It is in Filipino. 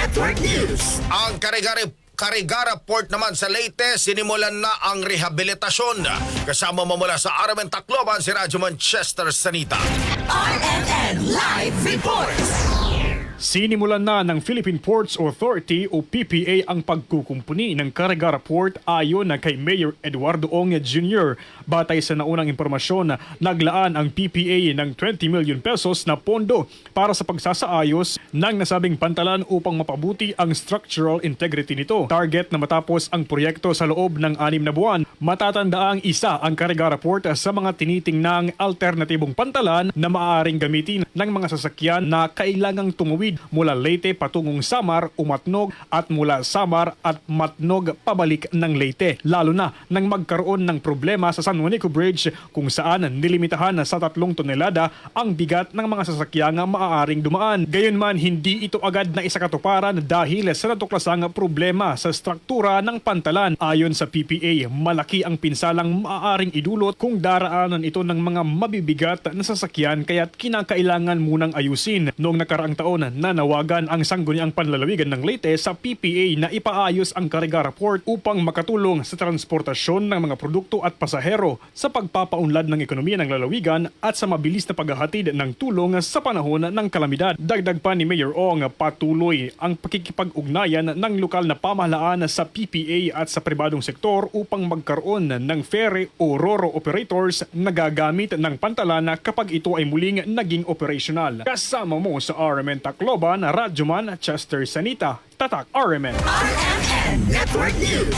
Network News. Ang Carigara Port naman sa Leyte, sinimulan na ang rehabilitasyon. Kasama mo mula sa RMN Tacloban si Radyo Manchester Sanita. RMN Live Reports. Sinimulan na ng Philippine Ports Authority o PPA ang pagkukumpuni ng Carigara Port ayon na kay Mayor Eduardo Ong Jr. Batay sa naunang impormasyon, naglaan ang PPA ng 20 million pesos na pondo para sa pagsasaayos ng nasabing pantalan upang mapabuti ang structural integrity nito. Target na matapos ang proyekto sa loob ng 6 na buwan. Matatandaang isa ang Carigara Port sa mga tinitingnang alternatibong pantalan na maaaring gamitin ng mga sasakyan na kailangang tumuwid mula Leyte patungong Samar o Matnog at mula Samar at Matnog pabalik ng Leyte. Lalo na nang magkaroon ng problema sa San Juanico Bridge kung saan nilimitahan sa 3 tonelada ang bigat ng mga sasakyang maaaring dumaan. Gayunman, hindi ito agad na isakatuparan dahil sa natuklasang problema sa struktura ng pantalan. Ayon sa PPA, malaki ang pinsalang maaaring idulot kung daraanan ito ng mga mabibigat na sasakyan kaya't kinakailangan munang ayusin. Noong nakaraang taon, nanawagan ang Sangguniang Panlalawigan ng Leyte sa PPA na ipaayos ang Carigara Port upang makatulong sa transportasyon ng mga produkto at pasahero sa pagpapaunlad ng ekonomiya ng lalawigan at sa mabilis na paghahatid ng tulong sa panahon ng kalamidad. Dagdag pa ni Mayor Ong, patuloy ang pakikipag-ugnayan ng lokal na pamahalaan sa PPA at sa pribadong sektor upang magkaroon ng ferry o roro operators na gagamit ng pantalan kapag ito ay muling naging operational. Kasama mo sa RMN Tacloban, Radyo Manchester Sanita, Tatak RMN. RMN Network News.